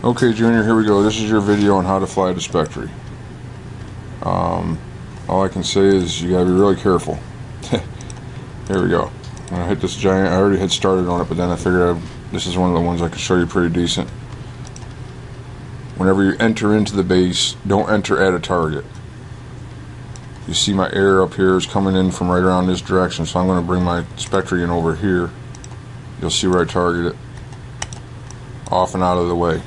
Okay, Junior, here we go. This is your video on how to fly the Spectre. All I can say is you gotta be really careful. Here we go. I'm gonna hit this giant. I already had started on it, but then I figured this is one of the ones I could show you pretty decent. Whenever you enter into the base, don't enter at a target. You see my air up here is coming in from right around this direction, so I'm going to bring my Spectre in over here. You'll see where I target it. Off and out of the way.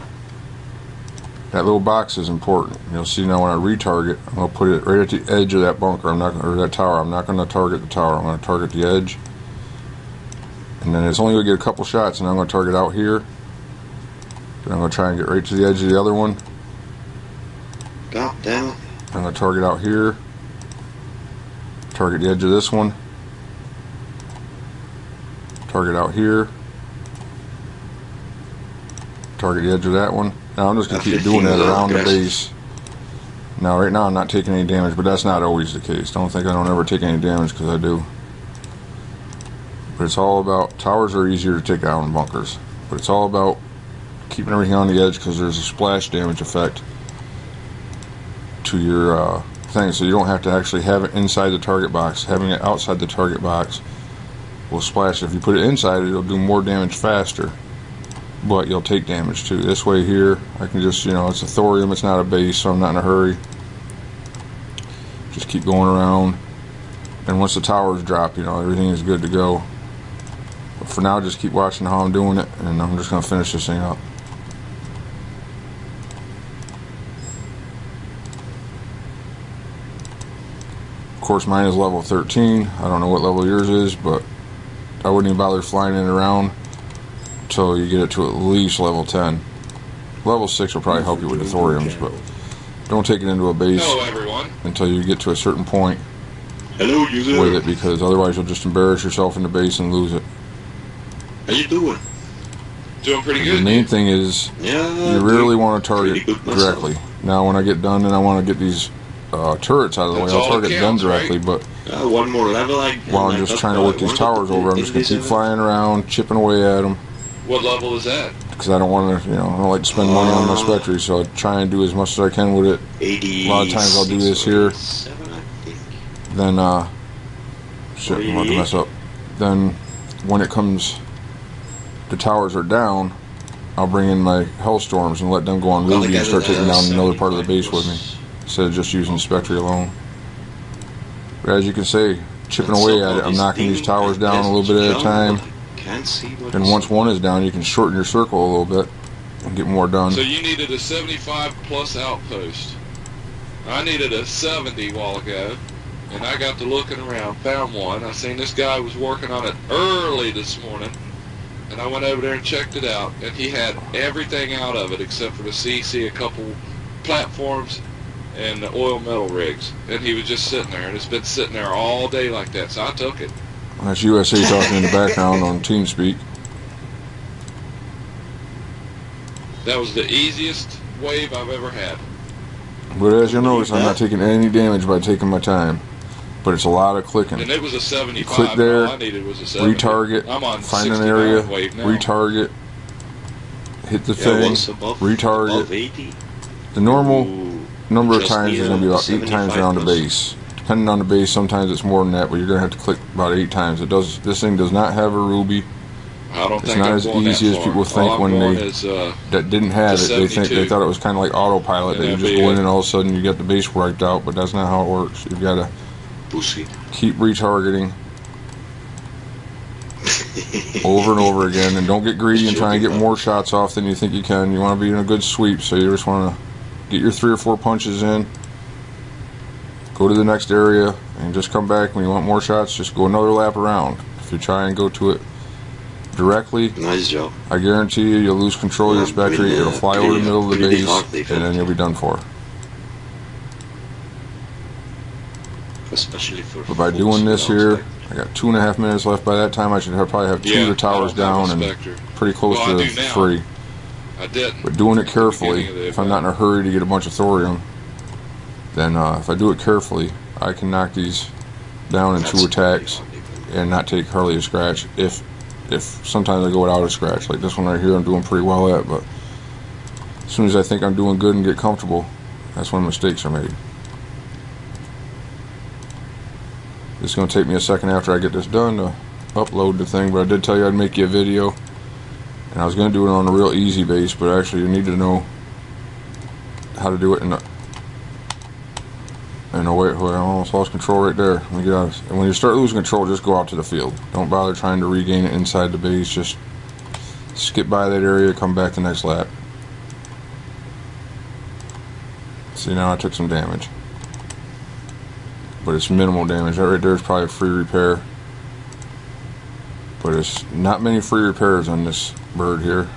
That little box is important. You'll see now when I retarget, I'm going to put it right at the edge of that bunker, or that tower. I'm not going to target the tower. I'm going to target the edge. And then it's only going to get a couple shots, and I'm going to target out here. Then I'm going to try and get right to the edge of the other one. God damn it. I'm going to target out here. Target the edge of this one. Target out here. Target the edge of that one. Now I'm just going to keep doing that around the base. Now right now I'm not taking any damage, but that's not always the case. Don't think I don't ever take any damage, because I do. But it's all about, towers are easier to take out than bunkers. But it's all about keeping everything on the edge, because there's a splash damage effect to your thing, so you don't have to actually have it inside the target box. Having it outside the target box will splash. If you put it inside, it'll do more damage faster, but you'll take damage too. This way here, I can just, it's a thorium, it's not a base, so I'm not in a hurry. Just keep going around, and once the towers drop, everything is good to go. But for now, just keep watching how I'm doing it, and I'm just going to finish this thing up. Of course, mine is level 13. I don't know what level yours is, but I wouldn't even bother flying it around until you get it to at least level 10. Level 6 will probably help you with the thoriums, but don't take it into a base until you get to a certain point with it, because otherwise you'll just embarrass yourself in the base and lose it. How you doing? Doing pretty good. The main thing is you rarely want to target directly. Now when I get done and I want to get these turrets out of the way, I'll target them directly, but one more level, while I'm just trying to work these towers over, I'm just going to keep flying around, chipping away at them. What level is that? Because I don't want to, I don't like to spend money on my Spectre, so I try and do as much as I can with it. A lot of times I'll do this here, then, shit, I'm about to mess up. Then, when it comes, the towers are down, I'll bring in my Hellstorms and let them go on Ruby and start taking down another part of the base with me, instead of just using Spectre alone. But as you can see, chipping away at it, I'm knocking these towers down a little bit at a time. And once one is down, you can shorten your circle a little bit and get more done. So you needed a 75 plus outpost. I needed a 70 a while ago, and I got to looking around, found one. I seen this guy was working on it early this morning, and I went over there and checked it out, and he had everything out of it except for the CC, a couple platforms, and the oil metal rigs, and he was just sitting there, and it's been sitting there all day like that, so I took it. That's USA talking in the background on TeamSpeak. That was the easiest wave I've ever had. But as you'll notice, I'm not taking any damage by taking my time. But it's a lot of clicking. And it was a 75. You click there, all I needed was a 70. retarget, I'm on find an area, retarget, hit the thing, retarget. The normal number of times is going to be about 8 times around the base. Depending on the base, sometimes it's more than that, but you're going to have to click about 8 times. This thing does not have a ruby. It's not as easy as people think when that didn't have it. They thought it was kind of like autopilot, that you just go in and all of a sudden you get the base wiped out, but that's not how it works. You've got to keep retargeting over and over again, and don't get greedy and try and get more shots off than you think you can. You want to be in a good sweep, so you just want to get your 3 or 4 punches in, go to the next area, and just come back. When you want more shots, just go another lap around. If you try and go to it directly, nice job. I guarantee you'll lose control of your Spectre. It'll fly over the middle of the base, and then you'll be done for. But by doing this here, I got 2.5 minutes left. By that time, I should probably have 2 of the towers down and pretty close to 3. I didn't. But doing it carefully, if I'm not in a hurry to get a bunch of thorium, then if I do it carefully, I can knock these down in 2 attacks and not take hardly a scratch. If sometimes I go without a scratch, like this one right here, I'm doing pretty well at, but As soon as I think I'm doing good and get comfortable, that's when mistakes are made. It's going to take me a second after I get this done to upload the thing, but I did tell you I'd make you a video. And I was going to do it on a real easy base, but actually you need to know how to do it in a way. I almost lost control right there. When you start losing control, just go out to the field. Don't bother trying to regain it inside the base. Just skip by that area, come back the next lap. See, now I took some damage. But it's minimal damage. That right there is probably a free repair. But it's not many free repairs on this bird here.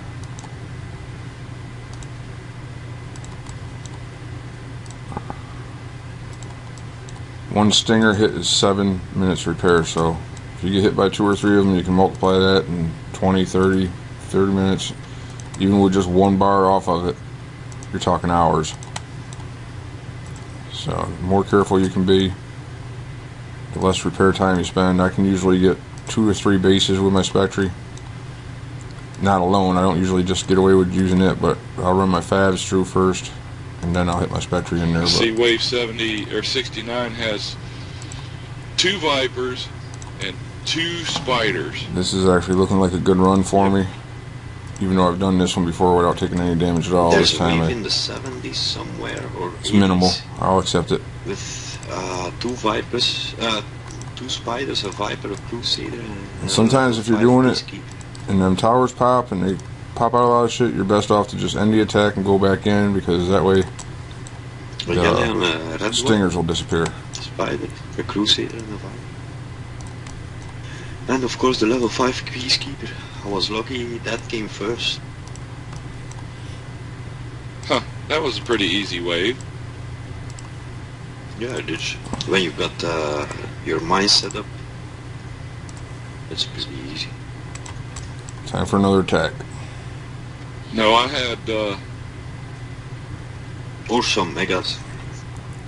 One stinger hit is 7 minutes repair, so if you get hit by 2 or 3 of them, you can multiply that in 20, 30 minutes. Even with just one bar off of it, you're talking hours. So the more careful you can be, the less repair time you spend. I can usually get 2 or 3 bases with my Spectre. Not alone, I don't usually just get away with using it, but I'll run my fabs through first, and then I'll hit my Spectre in there. See, Wave 70 or 69 has 2 Vipers and 2 Spiders. This is actually looking like a good run for me, even though I've done this one before without taking any damage at all. There's This time a wave in the 70s somewhere, or it's 80s, minimal. I'll accept it. with 2 Vipers, 2 Spiders, a Viper, a Crusader, and Sometimes if you're 5 doing it Peacekeeper. and them towers pop and they pop out a lot of shit, you're best off to just end the attack and go back in, because that way But yeah, then, red stingers will disappear. one, Spider, a Crusader, and a Viper. And of course the level 5 Peacekeeper. I was lucky that came first. Huh, that was a pretty easy wave. Yeah, it is. When you got your mind set up, it's pretty easy. Time for another attack. No, I had, Or some megas.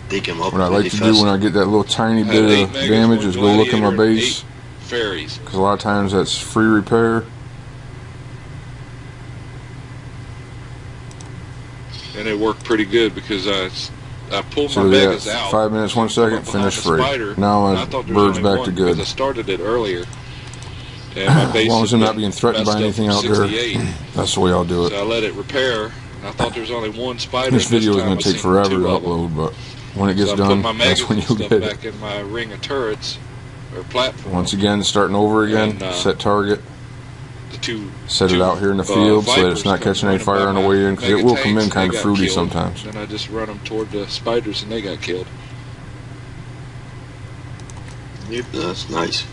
Take them up What I like really to fast. do when I get that little tiny had bit 8 of megas, damage 1 is go look in my gladiator, base, 8 fairies. because a lot of times that's free repair. And it worked pretty good because I pulled So my yeah, megas out. 5 minutes, 1 second, behind finish the free. spider, Now and my I thought there was bird's only back one to good. because I started it earlier. And my base As long as has I'm not been being threatened by messed up anything out from there, 68. that's the way I'll do it. So I let it repair, and I thought there was only 1 spider. This and video is time going to I take seen forever 2 to of them. upload, but when it gets So I done, put my that's megas when and you'll stuff get back it. in my ring of turrets, or platform. Once again, starting over again, And, set target, the 2 set it 2, out here in the field so that Vipers it's not come catching any running fire by on the my way in, because it mega will come tanks, in and kind they of got fruity killed. sometimes. Then I just run them toward the spiders, and they got killed. Yep, that's nice.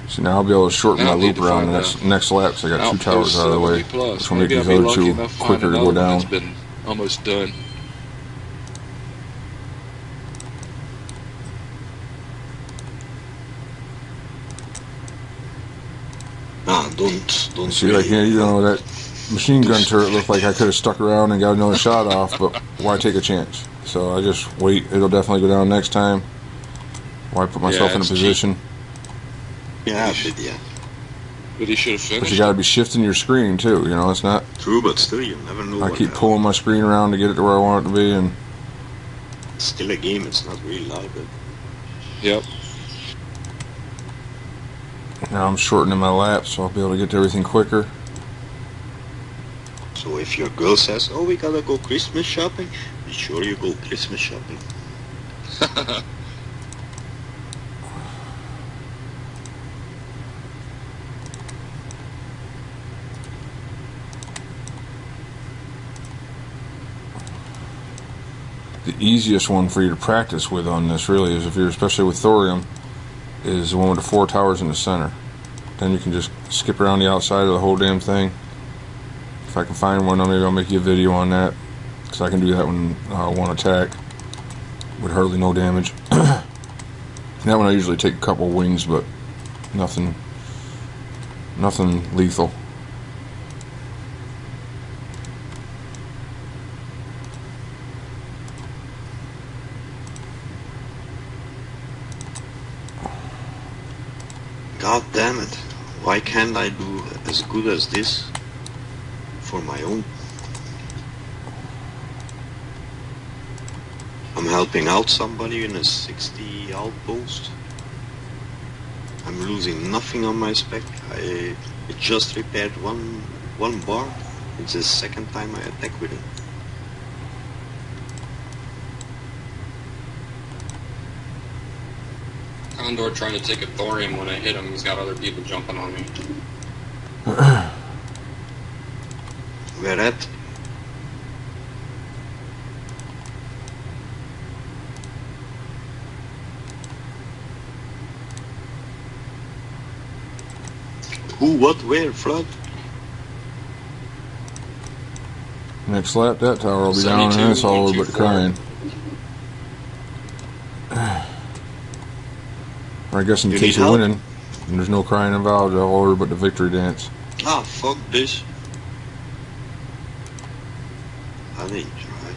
See, now I'll be able to shorten Now my I need loop to around the find next lap, because I got 2 towers Outpost out of the way, 70 plus. which will make Maybe these I'll be other lucky 2 enough to find quicker to another go one down. that's been almost done. Don't See, like, you know, that machine gun turret looked like I could have stuck around and got another shot off, but why take a chance? So I just wait. It'll definitely go down next time. Why put myself in a it's cheap. position? Yeah, but yeah. But he should have finished. But you got to be shifting your screen too. You know, it's not. True, but still, you never know. I what keep happened. pulling my screen around to get it to where I want it to be, and It's still a game, it's not really loud, but Yep. now I'm shortening my laps, so I'll be able to get to everything quicker. so if your girl says, "Oh, we gotta go Christmas shopping," be sure you go Christmas shopping. The easiest one for you to practice with on this really is, if you're especially with thorium, is the one with the 4 towers in the center. Then you can just skip around the outside of the whole damn thing. If I can find one, maybe I'll make you a video on that, because I can do that when one attack with hardly no damage. That one I usually take a couple wings, but nothing lethal. God damn it. Why can't I do as good as this for my own? I'm helping out somebody in a 60 outpost. I'm losing nothing on my spec. I just repaired one bar. It's the second time I attack with it. Condor trying to take a thorium when I hit him. He's got other people jumping on me. Where at? Who, what, where, Flood? Next lap, that tower will be down, 72, and it's all over but 124. crying. I guess in You case need you're help? winning, and there's no crying involved, all over but the victory dance. Ah, fuck this. I didn't try it.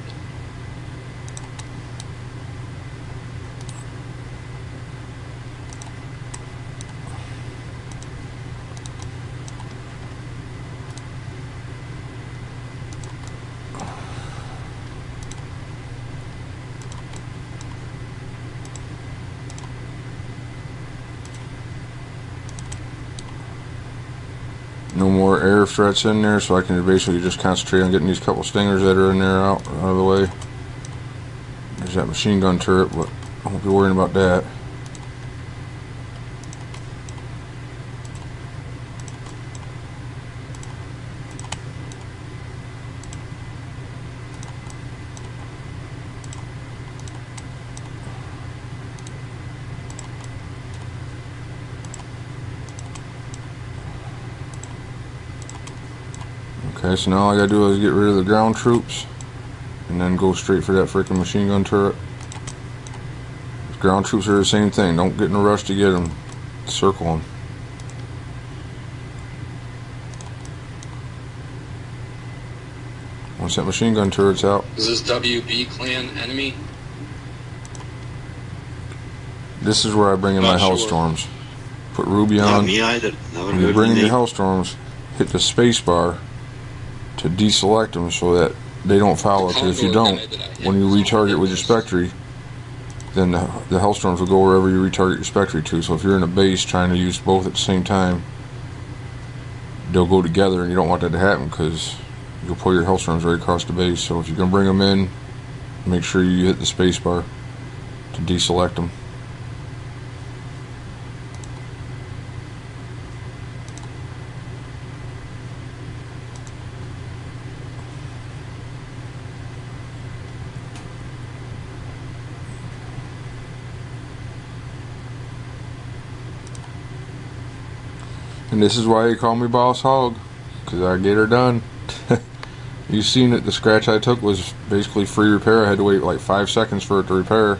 No more air threats in there, so I can basically just concentrate on getting these couple stingers that are in there out of the way. There's that machine gun turret, but I won't be worrying about that. Okay, so now all I gotta do is get rid of the ground troops and then go straight for that freaking machine gun turret. Ground troops are the same thing. Don't get in a rush to get them. Circle them. Once that machine gun turret's out, Is this WB clan enemy? this is where I bring in my Not sure. Hellstorms. Put Ruby Yeah, on. me either. Never When you heard bring the in your name. Hellstorms, hit the space bar to deselect them so that they don't follow. The Because if you Condor don't, guy that I hit when you was on retarget with your this. Spectre, then the Hellstorms will go wherever you retarget your Spectre to. So if you're in a base trying to use both at the same time, they'll go together, and you don't want that to happen because you'll pull your Hellstorms right across the base. So if you're going to bring them in, make sure you hit the space bar to deselect them. And this is why they call me Boss Hog, because I get her done. You've seen it, the scratch I took was basically free repair. I had to wait like 5 seconds for it to repair.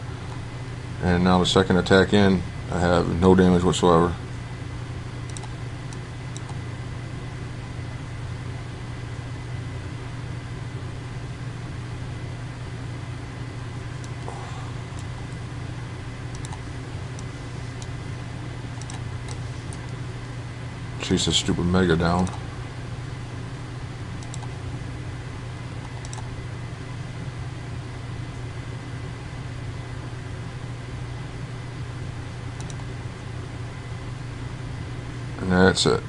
And now the second attack in, I have no damage whatsoever. Chase this stupid Mega down. And that's it.